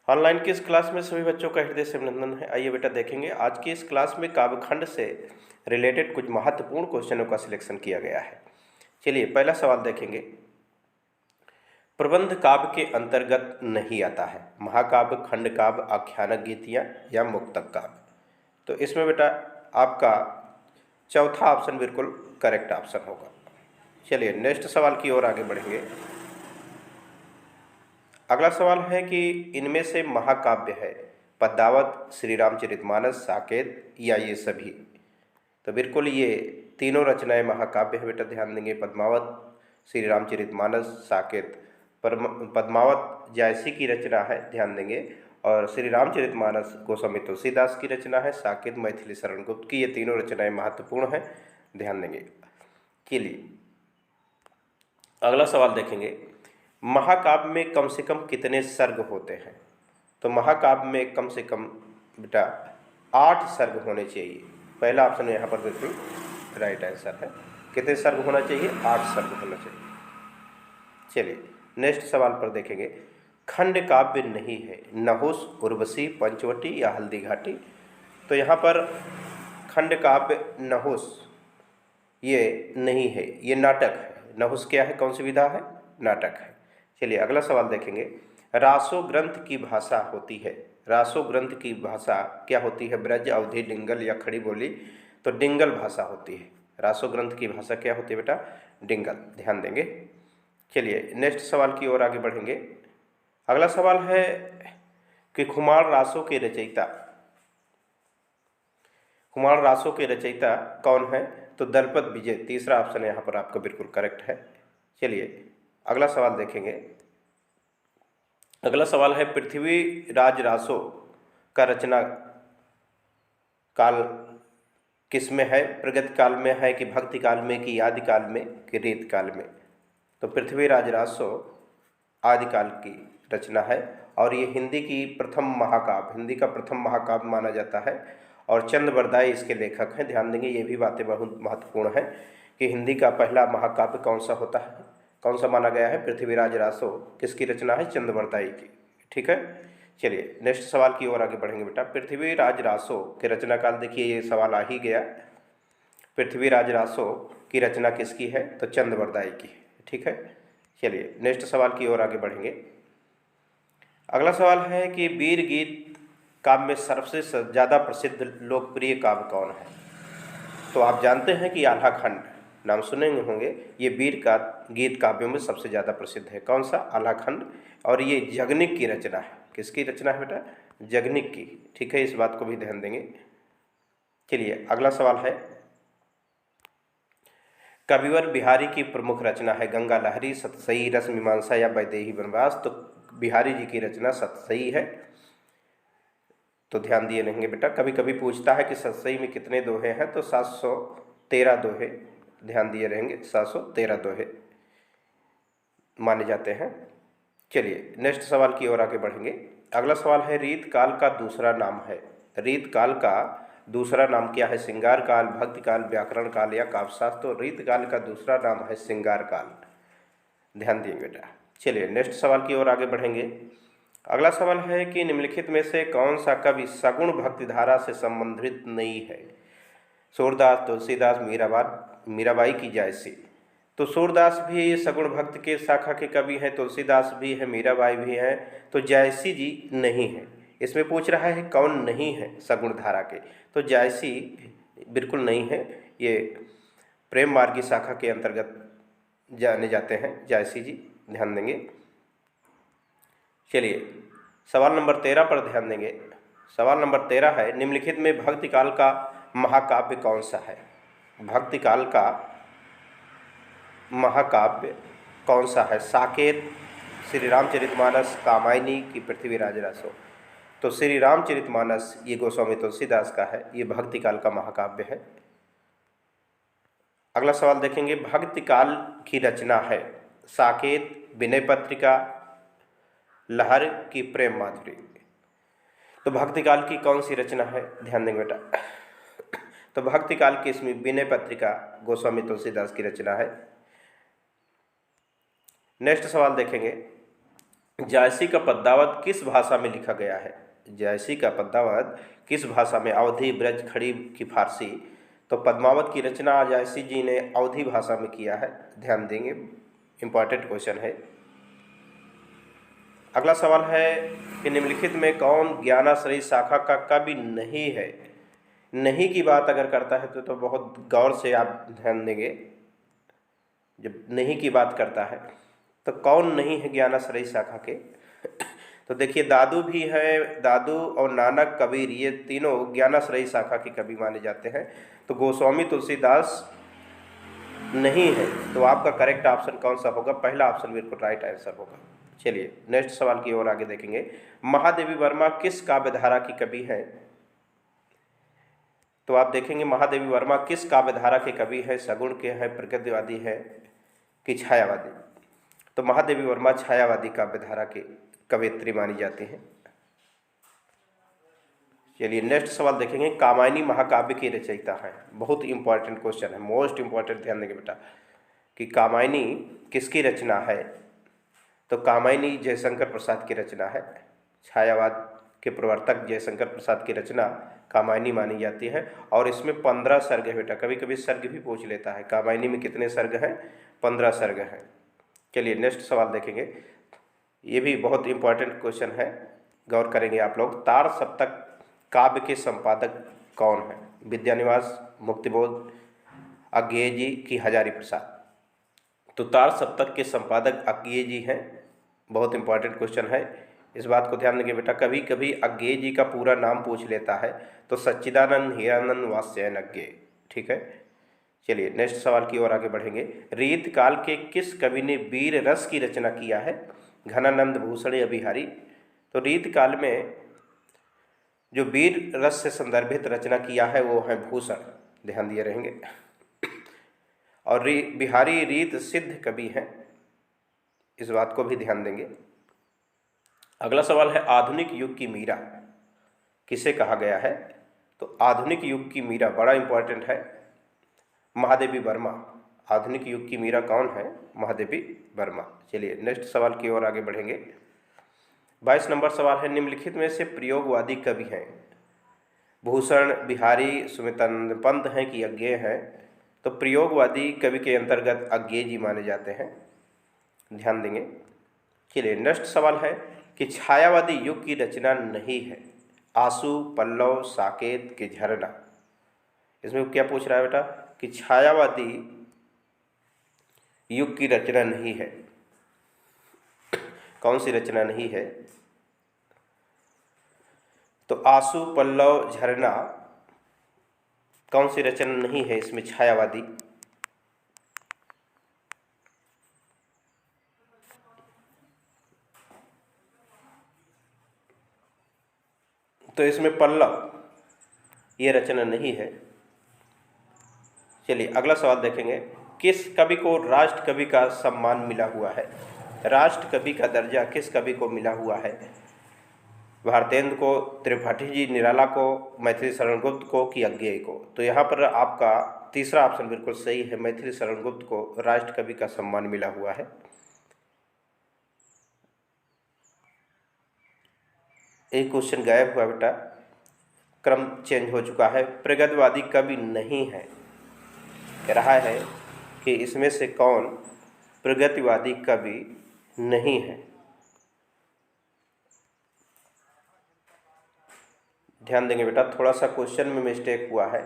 Online की इस class में सभी बच्चों का हृदय से अभिनंदन है। आइए बेटा देखेंगे आज की इस क्लास में काव्यखंड से रिलेटेड कुछ महत्वपूर्ण क्वेश्चनों का सिलेक्शन किया गया है। चलिए पहला सवाल देखेंगे। प्रबंध काव्य के अंतर्गत नहीं आता है महाकाव्य, खंड काव्य, आख्यानक गीतियाँ या मुक्तक काव्य। तो इसमें बेटा आपका चौथा ऑप्शन बिल्कुल करेक्ट ऑप्शन होगा। चलिए नेक्स्ट सवाल की ओर आगे बढ़ेंगे। अगला सवाल है कि इनमें से महाकाव्य है पद्मावत, श्री रामचरितमानस, साकेत या ये सभी। तो बिल्कुल ये तीनों रचनाएं महाकाव्य है बेटा, ध्यान देंगे। पद्मावत, श्री रामचरितमानस, साकेत। पद्मावत जायसी की रचना है, ध्यान देंगे। और श्री रामचरितमानस गोस्वामी तुलसीदास की रचना है। साकेत मैथिली शरण गुप्त की। ये तीनों रचनाएं महत्वपूर्ण हैं, ध्यान देंगे। चलिए अगला सवाल देखेंगे। महाकाव्य में कम से कम कितने सर्ग होते हैं? तो महाकाव्य में कम से कम बेटा 8 सर्ग होने चाहिए। पहला ऑप्शन यहाँ पर बिल्कुल राइट आंसर है। कितने सर्ग होना चाहिए? 8 सर्ग होना चाहिए। चलिए नेक्स्ट सवाल पर देखेंगे। खंड काव्य नहीं है नहुस, उर्वशी, पंचवटी या हल्दी घाटी। तो यहाँ पर खंड काव्य नहुस ये नहीं है, ये नाटक है। नहुस क्या है, कौन सी विधा है? नाटक है। चलिए अगला सवाल देखेंगे। रासो ग्रंथ की भाषा होती है। रासो ग्रंथ की भाषा क्या होती है? ब्रज, अवधि, डिंगल या खड़ी बोली। तो डिंगल भाषा होती है। रासो ग्रंथ की भाषा क्या होती है बेटा? डिंगल, ध्यान देंगे। चलिए नेक्स्ट सवाल की ओर आगे बढ़ेंगे। अगला सवाल है कि खुमार रासों के रचयिता, खुमार रासों के रचयिता कौन है? तो दलपत विजय, तीसरा ऑप्शन यहाँ पर आपका बिल्कुल करेक्ट है। चलिए अगला सवाल देखेंगे। अगला सवाल है पृथ्वी राज रासो का रचना काल किस में है? प्रगति काल में है कि भक्ति काल में कि आदि काल में कि रीत काल में? तो पृथ्वी राज रासो आदिकाल की रचना है और ये हिंदी की प्रथम महाकाव्य, हिंदी का प्रथम महाकाव्य माना जाता है। और चंद बरदाई इसके लेखक हैं, ध्यान देंगे। ये भी बातें बहुत महत्वपूर्ण हैं कि हिंदी का पहला महाकाव्य कौन सा होता है, कौन सा माना गया है? पृथ्वीराज रासो किसकी रचना है? चंद बरदाई की, ठीक है। चलिए नेक्स्ट सवाल की ओर आगे बढ़ेंगे बेटा। पृथ्वीराज रासो के रचना काल, देखिए ये सवाल आ ही गया। पृथ्वीराज रासो की रचना किसकी है? तो चंद बरदाई की, ठीक है। चलिए नेक्स्ट सवाल की ओर आगे बढ़ेंगे। अगला सवाल है कि वीर गीत काव्य में सबसे ज़्यादा प्रसिद्ध लोकप्रिय काव्य कौन है? तो आप जानते हैं कि आल्हा खंड, नाम सुने होंगे। ये वीर का गीत काव्यों में सबसे ज़्यादा प्रसिद्ध है। कौन सा? आल्हा खंड। और ये जगनिक की रचना है। किसकी रचना है बेटा? जगनिक की, ठीक है। इस बात को भी ध्यान देंगे। चलिए अगला सवाल है। कविवर बिहारी की प्रमुख रचना है गंगा लहरी, सतसई, रस मीमांसा या वैदेही वनवास। तो बिहारी जी की रचना सतसई है, तो ध्यान दिए रहेंगे बेटा। कभी कभी पूछता है कि सतसई में कितने दोहे हैं? तो 713 दोहे, ध्यान दिए रहेंगे। 713 दोहे माने जाते हैं। चलिए नेक्स्ट सवाल की ओर आगे बढ़ेंगे। अगला सवाल है रीत काल का दूसरा नाम है। रीत काल का दूसरा नाम क्या है? श्रृंगार काल, भक्ति काल, व्याकरण काल या काव्यशास्त्र। तो रीत काल का दूसरा नाम है श्रृंगार काल, ध्यान दिए बेटा। चलिए नेक्स्ट सवाल की ओर आगे बढ़ेंगे। अगला सवाल है कि निम्नलिखित में से कौन सा कवि सगुण भक्ति धारा से संबंधित नहीं है? सूरदास, तुलसीदास, मीराबाई की जायसी। तो सूरदास भी सगुण भक्त के शाखा के कवि हैं, तुलसीदास भी है, मीराबाई भी हैं। तो जायसी जी नहीं है। इसमें पूछ रहा है कौन नहीं है सगुण धारा के, तो जायसी बिल्कुल नहीं है। ये प्रेम मार्गी शाखा के अंतर्गत जाने जाते हैं जायसी जी, ध्यान देंगे। चलिए सवाल नंबर 13 पर ध्यान देंगे। सवाल नंबर 13 है निम्नलिखित में भक्ति काल का महाकाव्य कौन सा है? भक्ति काल का महाकाव्य कौन सा है? साकेत, श्री रामचरितमानस, कामायनी की पृथ्वीराज रासो। तो श्री रामचरितमानस ये गोस्वामी तुलसीदास का है, ये भक्ति काल का महाकाव्य है। अगला सवाल देखेंगे। भक्ति काल की रचना है साकेत, विनय पत्रिका, लहर की प्रेम माधुरी। तो भक्ति काल की कौन सी रचना है? ध्यान देंगे बेटा। तो भक्ति काल की इसमें विनय पत्रिका गोस्वामी तुलसीदास की रचना है। नेक्स्ट सवाल देखेंगे। जायसी का पद्मावत किस भाषा में लिखा गया है? जायसी का पद्मावत किस भाषा में? अवधी, ब्रज, खड़ी की फारसी। तो पद्मावत की रचना जायसी जी ने अवधी भाषा में किया है, ध्यान देंगे, इंपॉर्टेंट क्वेश्चन है। अगला सवाल है कि निम्नलिखित में कौन ज्ञानाश्रयी शाखा का कवि नहीं है? नहीं की बात अगर करता है तो बहुत गौर से आप ध्यान देंगे। जब नहीं की बात करता है तो कौन नहीं है ज्ञानाश्रयी शाखा के? तो देखिए, दादू भी है, दादू और नानक, कबीर, ये तीनों ज्ञानाश्रयी शाखा के कवि माने जाते हैं। तो गोस्वामी तुलसीदास नहीं है। तो आपका करेक्ट ऑप्शन कौन सा होगा? पहला ऑप्शन बिल्कुल राइट आंसर होगा। चलिए नेक्स्ट सवाल की ओर आगे देखेंगे। महादेवी वर्मा किस काव्यधारा की कवि हैं? तो आप देखेंगे महादेवी वर्मा किस काव्यधारा के कवि हैं? सगुण के हैं, प्रगतिवादी हैं कि छायावादी? तो महादेवी वर्मा छायावादी काव्यधारा के कवयित्री मानी जाती हैं। चलिए नेक्स्ट सवाल देखेंगे। कामायनी महाकाव्य की रचयिता हैं। बहुत इंपॉर्टेंट क्वेश्चन है, मोस्ट इंपॉर्टेंट, ध्यान देंगे बेटा कि कामायनी किसकी रचना है? तो कामायनी जयशंकर प्रसाद की रचना है। छायावाद के प्रवर्तक जयशंकर प्रसाद की रचना कामायनी मानी जाती है। और इसमें 15 सर्ग है बेटा, कभी कभी सर्ग भी पूछ लेता है। कामायनी में कितने सर्ग हैं? 15 सर्ग हैं। चलिए नेक्स्ट सवाल देखेंगे। ये भी बहुत इंपॉर्टेंट क्वेश्चन है, गौर करेंगे आप लोग। तार सप्तक काव्य के संपादक कौन है? विद्यानिवास, मुक्तिबोध, अज्ञेय जी की हजारी प्रसाद? तो तार सप्तक के संपादक अज्ञेय जी हैं। बहुत इंपॉर्टेंट क्वेश्चन है, इस बात को ध्यान देंगे बेटा। कभी कभी अज्ञेय जी का पूरा नाम पूछ लेता है, तो सच्चिदानंद हीरानंद वात्स्यायन अज्ञेय, ठीक है। चलिए नेक्स्ट सवाल की ओर आगे बढ़ेंगे। रीत काल के किस कवि ने वीर रस की रचना किया है? घनानंद, भूषण या बिहारी? तो रीत काल में जो वीर रस से संदर्भित रचना किया है वो है भूषण, ध्यान दिए रहेंगे। और बिहारी रीत सिद्ध कवि हैं, इस बात को भी ध्यान देंगे। अगला सवाल है आधुनिक युग की मीरा किसे कहा गया है? तो आधुनिक युग की मीरा बड़ा इंपॉर्टेंट है, महादेवी वर्मा। आधुनिक युग की मीरा कौन है? महादेवी वर्मा। चलिए नेक्स्ट सवाल की ओर आगे बढ़ेंगे। 22 नंबर सवाल है निम्नलिखित में से प्रयोगवादी कवि हैं? भूषण, बिहारी, सुमित्रानंद पंत हैं कि अज्ञेय हैं? तो प्रयोगवादी कवि के अंतर्गत अज्ञेय जी माने जाते हैं, ध्यान देंगे। चलिए नेक्स्ट सवाल है कि छायावादी युग की रचना नहीं है? आंसू, पल्लव, साकेत के झरना? इसमें क्या पूछ रहा है बेटा कि छायावादी युग की रचना नहीं है, कौन सी रचना नहीं है? तो आंसू, पल्लव, झरना कौन सी रचना नहीं है इसमें छायावादी? तो इसमें पल्लव ये रचना नहीं है। चलिए अगला सवाल देखेंगे। किस कवि को राष्ट्र कवि का सम्मान मिला हुआ है? राष्ट्र कवि का दर्जा किस कवि को मिला हुआ है? भारतेंद्र को, त्रिपाठी जी निराला को, मैथिली शरण गुप्त को कि अज्ञेय को? तो यहाँ पर आपका तीसरा ऑप्शन बिल्कुल सही है, मैथिली शरण गुप्त को राष्ट्र कवि का सम्मान मिला हुआ है। एक क्वेश्चन गायब हुआ बेटा, क्रम चेंज हो चुका है। प्रगतिवादी कवि नहीं है, कह रहा है कि इसमें से कौन प्रगतिवादी कवि नहीं है? ध्यान देंगे बेटा, थोड़ा सा क्वेश्चन में मिस्टेक हुआ है।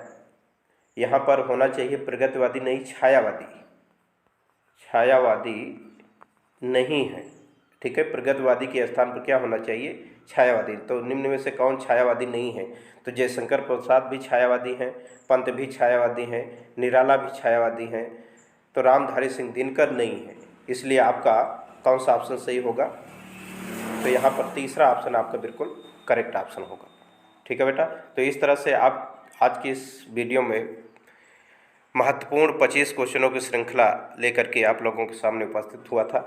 यहाँ पर होना चाहिए प्रगतिवादी नहीं, छायावादी। छायावादी नहीं है, ठीक है। प्रगतिवादी के स्थान पर क्या होना चाहिए? छायावादी। तो निम्न में से कौन छायावादी नहीं है? तो जयशंकर प्रसाद भी छायावादी हैं, पंत भी छायावादी हैं, निराला भी छायावादी हैं, तो रामधारी सिंह दिनकर नहीं है। इसलिए आपका कौन सा ऑप्शन सही होगा? तो यहाँ पर तीसरा ऑप्शन आपका बिल्कुल करेक्ट ऑप्शन होगा, ठीक है बेटा। तो इस तरह से आप आज की इस वीडियो में महत्वपूर्ण 25 क्वेश्चनों की श्रृंखला लेकर के आप लोगों के सामने उपस्थित हुआ था।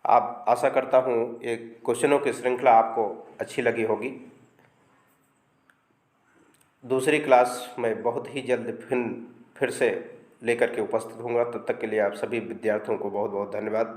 आप आशा करता हूँ ये क्वेश्चनों की श्रृंखला आपको अच्छी लगी होगी। दूसरी क्लास में बहुत ही जल्द फिर से लेकर के उपस्थित होऊंगा। तब तक के लिए आप सभी विद्यार्थियों को बहुत बहुत धन्यवाद।